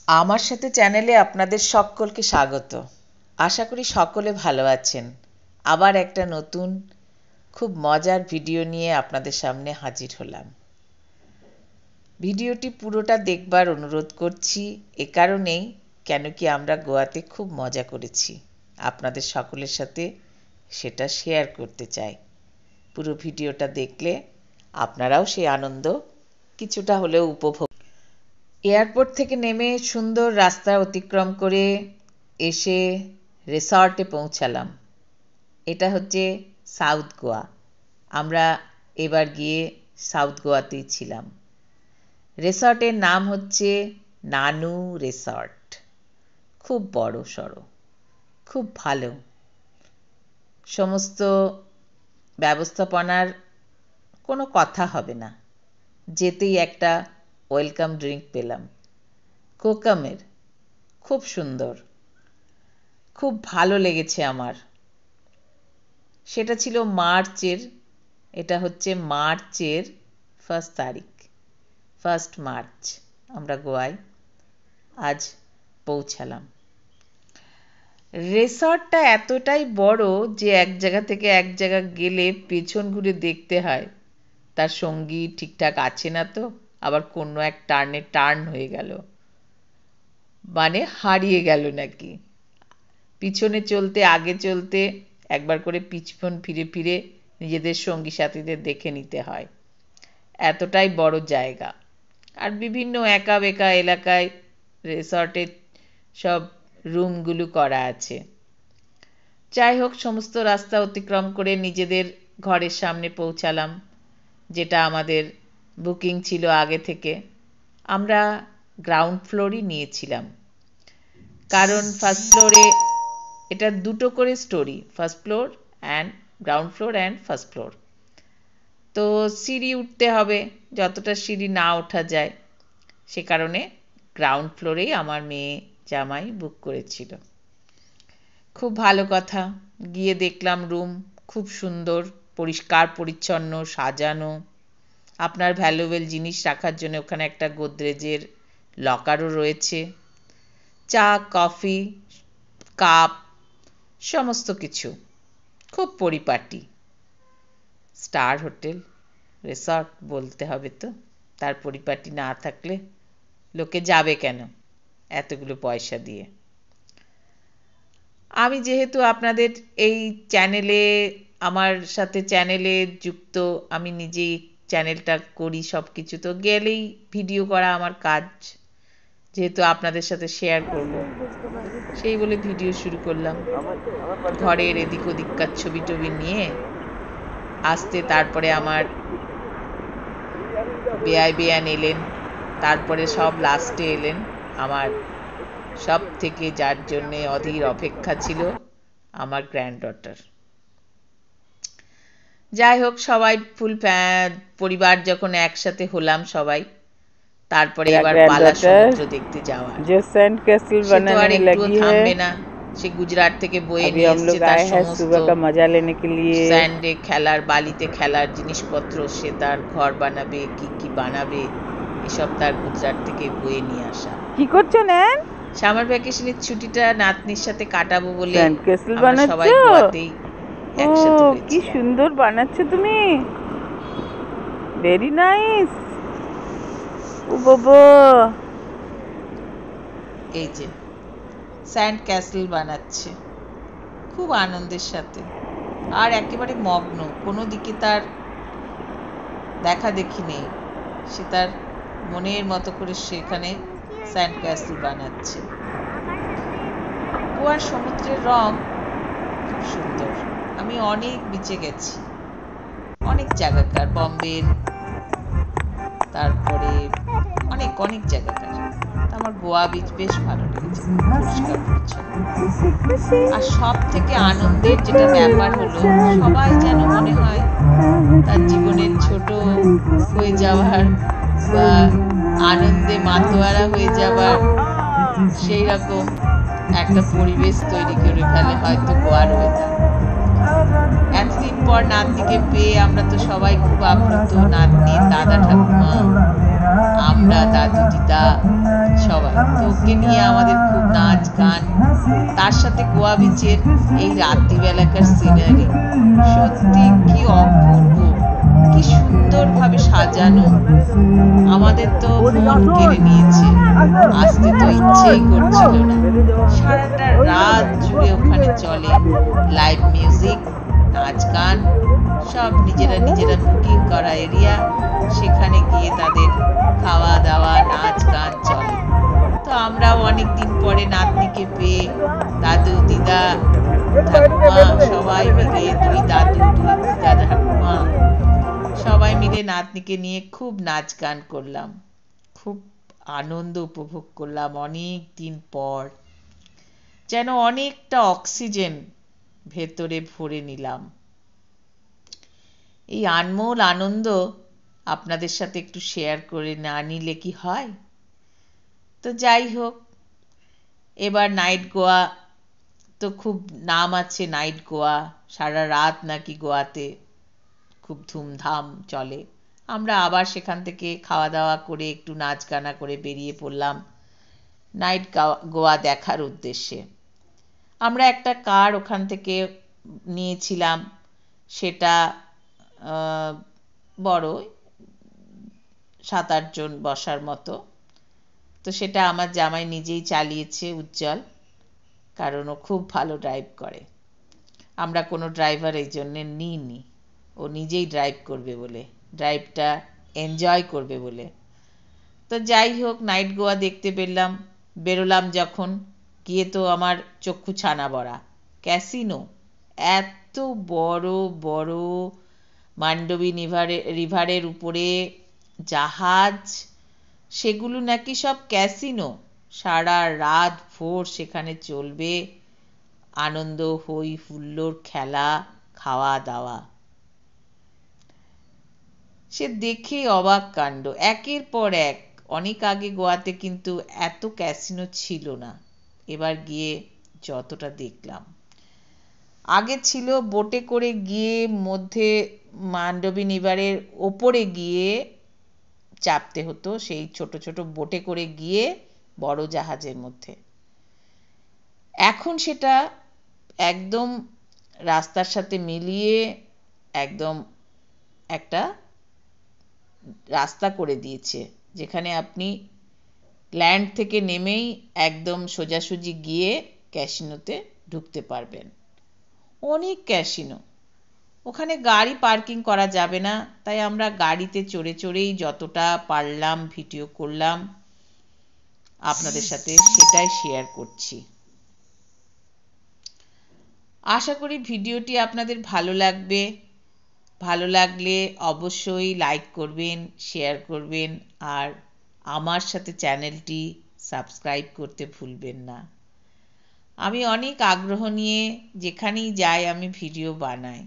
আমার সাথে চ্যানেলে আপনাদের সকলকে স্বাগত। আশা করি সকলে ভালো আছেন। আবার একটা নতুন খুব মজার ভিডিও নিয়ে আপনাদের সামনে হাজির হলাম। ভিডিওটি পুরোটা দেখবার অনুরোধ করছি এ কারণেই কেন কি আমরা গোয়াতে খুব মজা করেছি। আপনাদের সকলের সাথে সেটা শেয়ার করতে চাই। পুরো ভিডিওটা দেখলে আপনারাও সেই আনন্দ কিছুটা হলেও উপভোগ। এয়ারপোর্ট থেকে নেমে সুন্দর রাস্তা অতিক্রম করে এসে রিসর্টে পৌঁছালাম। এটা হচ্ছে সাউথ গোয়া। আমরা এবার গিয়ে সাউথ গোয়াতেই ছিলাম। রিসর্টের নাম হচ্ছে নানু রিসর্ট। খুব বড় সড়ো, খুব ভালো। সমস্ত ব্যবস্থাপনার কোনো কথা হবে না। যেতেই একটা ওয়েলকাম ড্রিঙ্ক পেলাম কোকামের, খুব সুন্দর, খুব ভালো লেগেছে আমার। সেটা ছিল মার্চের, এটা হচ্ছে মার্চের 1 তারিখ, 1 মার্চ আমরা গোয়ায় আজ পৌঁছালাম। রিসর্টটা এতটাই বড় যে এক জায়গা থেকে এক জায়গা গেলে পেছন ঘুরে দেখতে হয় তার সঙ্গী ঠিকঠাক আছে না তো, আবার কোনো এক টার্নে টার্ন হয়ে গেল, মানে হারিয়ে গেল নাকি। পিছনে চলতে আগে চলতে একবার করে পিছন ফিরে ফিরে নিজেদের সঙ্গী সাথীদের দেখে নিতে হয়। এতটাই বড় জায়গা। আর বিভিন্ন একা বেকা এলাকায় রিসর্টের সব রুমগুলো করা আছে। যাই হোক, সমস্ত রাস্তা অতিক্রম করে নিজেদের ঘরের সামনে পৌঁছালাম, যেটা আমাদের বুকিং ছিল আগে থেকে। আমরা গ্রাউন্ড ফ্লোরই নিয়েছিলাম, কারণ ফার্স্ট ফ্লোরে এটা দুটো করে story, first floor and ground floor and first floor. তো সিঁড়ি উঠতে হবে, যতটা সিঁড়ি না ওঠা যায়, সে কারণে গ্রাউন্ড ফ্লোরেই আমার মেয়ে জামাই বুক করেছিল। খুব ভালো কথা। গিয়ে দেখলাম রুম খুব সুন্দর, পরিষ্কার পরিচ্ছন্ন, সাজানো। আপনার ভ্যালুয়েবল জিনিস রাখার জন্য ওখানে একটা গোদরেজের লকারও রয়েছে। চা, কফি, কাপ, সমস্ত কিছু খুব পরিপাটি। স্টার হোটেল রিসর্ট বলতে হবে তো, তার পরিপাটি না থাকলে লোকে যাবে কেন এতগুলো পয়সা দিয়ে। আমি যেহেতু আপনাদের এই চ্যানেলে, আমার সাথে চ্যানেলে যুক্ত, আমি নিজেই চ্যানেলটা করি, সব কিছু তো গেলেই ভিডিও করা আমার কাজ, যেহেতু আপনাদের সাথে শেয়ার করব, সেই বলে ভিডিও শুরু করলাম। ঘরের এদিক ওদিককার ছবি টবি নিয়ে আসতে তারপরে আমার বেয়ান এলেন, তারপরে সব লাস্টে এলেন আমার সব থেকে যার জন্যে অধীর অপেক্ষা ছিল আমার গ্র্যান্ডডটার। যাই হোক, সবাই ফুল পরিবার যখন একসাথে হলাম সবাই, তারপরে এবার পালা সমুদ্র দেখতে যাওয়া। থামবে না, সে গুজরাট থেকে বয়ে নিয়ে এসেছে তার সমস্ত স্যান্ডে খেলার, বালিতে খেলার জিনিসপত্র। সে তার ঘর বানাবে, কি কি বানাবে, এসব তার গুজরাট থেকে বয়ে নিয়ে আসা। কি করছো নেন? সামার ভ্যাকেশনের ছুটিটা নাতনির সাথে কাটাবো বলে আমরা সবাই গোয়াতেই একসাথে হয়েছি। কি সুন্দর বানাচ্ছো তুমি, ভেরি নাইস। ও বাবা, এই যে স্যান্ড ক্যাসেল বানাচ্ছে খুব আনন্দের সাথে, আর একেবারে মগ্ন, কোনো দিকে তার দেখা দেখি নেই। সে তার মনের মতো করে সেখানে স্যান্ড ক্যাসেল বানাচ্ছে। গোয়ার সমুদ্রের রং খুব সুন্দর। আমি অনেক বিচে গেছি, অনেক জায়গাকার, বম্বের, তারপরে অনেক অনেক জায়গাকার। আমার গোয়া বিচ বেশ ভালো লেগেছে, পরিষ্কার পরিচ্ছন্ন। আর সব থেকে আনন্দের যেটা ব্যাপার হলো, সবাই যেন মনে হয় তার জীবনের ছোট হয়ে যাওয়ার বা আনন্দে মাতোয়ারা হয়ে যাওয়ার সেই রকম একটা পরিবেশ তৈরি করে ফেলে হয়তো গোয়ার ওয়েদার। এতদিন পর নাতনিকে পেয়ে আমরা তো সবাই খুব আপ্লুত, নাতনি, দাদা ঠাকুমা, আমরা, দাদু দিদা, সবাই। তো ওকে নিয়ে আমাদের খুব নাচ গান, তার সাথে গোয়া বিচের এই রাত্রিবেলাকার সিনারি সত্যি কি অপূর্ব, কি সুন্দরভাবে সাজানো। আমাদের তো মন কেড়ে নিয়েছে, আসতে তো ইচ্ছেই করছিল না। সারাটা রাত জুড়ে ওখানে চলে লাইভ মিউজিক, নাচ গান, সব নিজেরা নিজেরা বুকিং করা এরিয়া, সেখানে গিয়ে তাদের খাওয়া দাওয়া নাচ গান চলে। তো আমরাও অনেকদিন পরে নাতনিকে পেয়ে দাদু দিদা ঠাকুমা সবাই মিলে, দুই দাদু দুই দিদা ঠাকুমা সবাই মিলে নাতনিকে নিয়ে খুব নাচ গান করলাম, খুব আনন্দ উপভোগ করলাম। অনেক দিন পর যেন অনেকটা অক্সিজেন ভেতরে ভরে নিলাম। এই আনমোল আনন্দ আপনাদের সাথে একটু শেয়ার করে না নিলে কি হয়। তো যাই হোক, এবার নাইট গোয়া তো খুব নাম আছে, নাইট গোয়া সারা রাত নাকি গোয়াতে খুব ধুমধাম চলে। আমরা আবার সেখান থেকে খাওয়া দাওয়া করে একটু নাচ গানা করে বেরিয়ে পড়লাম নাইট গোয়া দেখার উদ্দেশ্যে। আমরা একটা কার ওখান থেকে নিয়েছিলাম, সেটা বড় 7-8 জন বসার মতো। তো সেটা আমার জামাই নিজেই চালিয়েছে, উজ্জ্বল, কারণ ও খুব ভালো ড্রাইভ করে। আমরা কোনো ড্রাইভার এই জন্যে নিইনি, ও নিজেই ড্রাইভ করবে বলে, ড্রাইভটা এনজয় করবে বলে। তো যাই হোক, নাইট গোয়া দেখতে বেরোলাম যখন, গিয়ে তো আমার চক্ষু ছানা বড়া। ক্যাসিনো, এত বড় বড় মান্ডবী রিভারের উপরে জাহাজ, সেগুলো নাকি সব ক্যাসিনো। সারা রাত ভোর সেখানে চলবে আনন্দ, হই হুল্লোড়, খেলা, খাওয়া দাওয়া। সে দেখে অবাক কাণ্ড, একের পর এক। অনেক আগে গোয়াতে কিন্তু এত ক্যাসিনো ছিল না, এবার গিয়ে যতটা দেখলাম। আগে ছিল বোটে করে গিয়ে মধ্যে মান্ডবী রিভারের ওপরে গিয়ে চাপতে হতো, সেই ছোট ছোট বোটে করে গিয়ে বড় জাহাজের মধ্যে। এখন সেটা একদম রাস্তার সাথে মিলিয়ে একদম একটা রাস্তা করে দিয়েছে, যেখানে আপনি ল্যান্ড থেকে নেমেই একদম সোজাসুজি গিয়ে ক্যাসিনোতে ঢুকতে পারবেন। অনেক ক্যাসিনো, ওখানে গাড়ি পার্কিং করা যাবে না, তাই আমরা গাড়িতে চড়ে চড়েই যতটা পারলাম ভিডিও করলাম, আপনাদের সাথে সেটাই শেয়ার করছি। আশা করি ভিডিওটি আপনাদের ভালো লাগবে। ভালো লাগলে অবশ্যই লাইক করবেন, শেয়ার করবেন, আর আমার সাথে চ্যানেলটি সাবস্ক্রাইব করতে ভুলবেন না। আমি অনেক আগ্রহ নিয়ে যেখানেই যাই আমি ভিডিও বানাই,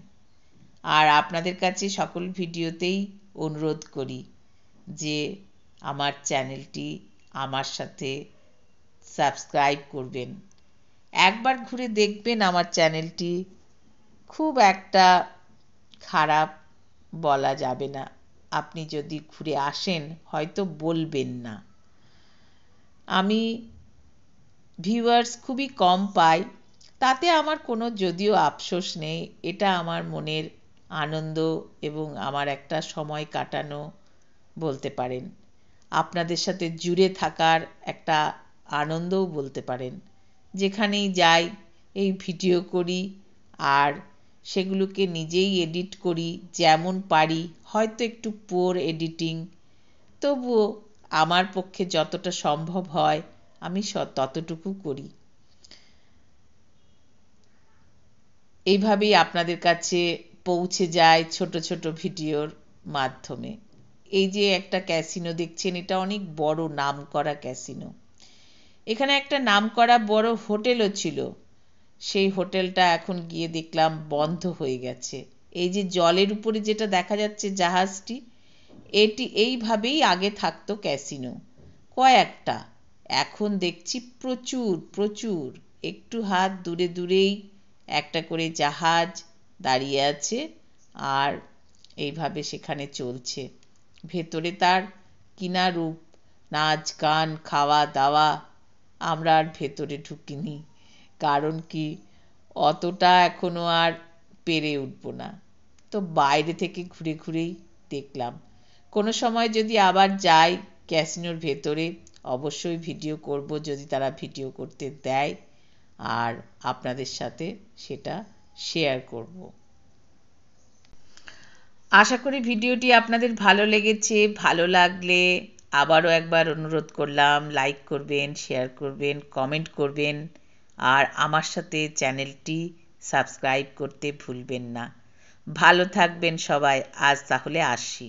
আর আপনাদের কাছে সকল ভিডিওতেই অনুরোধ করি যে আমার চ্যানেলটি আমার সাথে সাবস্ক্রাইব করবেন। একবার ঘুরে দেখবেন আমার চ্যানেলটি, খুব একটা খারাপ বলা যাবে না। আপনি যদি ঘুরে আসেন হয়তো বলবেন না। আমি ভিউয়ার্স খুবই কম পাই, তাতে আমার কোনো যদিও আফসোস নেই। এটা আমার মনের আনন্দ এবং আমার একটা সময় কাটানো বলতে পারেন, আপনাদের সাথে জুড়ে থাকার একটা আনন্দও বলতে পারেন। যেখানেই যাই এই ভিডিও করি, আর সেগুলোকে নিজেই এডিট করি যেমন পারি, হয়তো একটু পুয়ার এডিটিং, তবুও আমার পক্ষে যতটা সম্ভব হয় আমি ততটুকু করি। এইভাবেই আপনাদের কাছে পৌঁছে যায় ছোট ছোট ভিডিওর মাধ্যমে। এই যে একটা ক্যাসিনো দেখছেন, এটা অনেক বড় নামকরা ক্যাসিনো। এখানে একটা নামকরা বড় হোটেলও ছিল, সেই হোটেলটা এখন গিয়ে দেখলাম বন্ধ হয়ে গেছে। এই যে জলের উপরে যেটা দেখা যাচ্ছে জাহাজটি, এটি এইভাবেই আগে থাকতো ক্যাসিনো কয়েকটা। এখন দেখছি প্রচুর প্রচুর, একটু হাত দূরে দূরেই একটা করে জাহাজ দাঁড়িয়ে আছে, আর এইভাবে সেখানে চলছে। ভেতরে তার কিনা রূপ নাচ গান খাওয়া দাওয়া আমরা আর ভেতরে ঢুকিনি, কারণ কি অতটা এখনো আর পেরে উঠবো না। তো বাইরে থেকে ঘুরে ঘুরেই দেখলাম। কোনো সময় যদি আবার যাই ক্যাসিনোর ভেতরে অবশ্যই ভিডিও করব, যদি তারা ভিডিও করতে দেয়, আর আপনাদের সাথে সেটা শেয়ার করব। আশা করি ভিডিওটি আপনাদের ভালো লেগেছে। ভালো লাগলে আবারও একবার অনুরোধ করলাম, লাইক করবেন, শেয়ার করবেন, কমেন্ট করবেন, আর আমার সাথে চ্যানেলটি সাবস্ক্রাইব করতে ভুলবেন না। ভালো থাকবেন সবাই। আজ তাহলে আসি।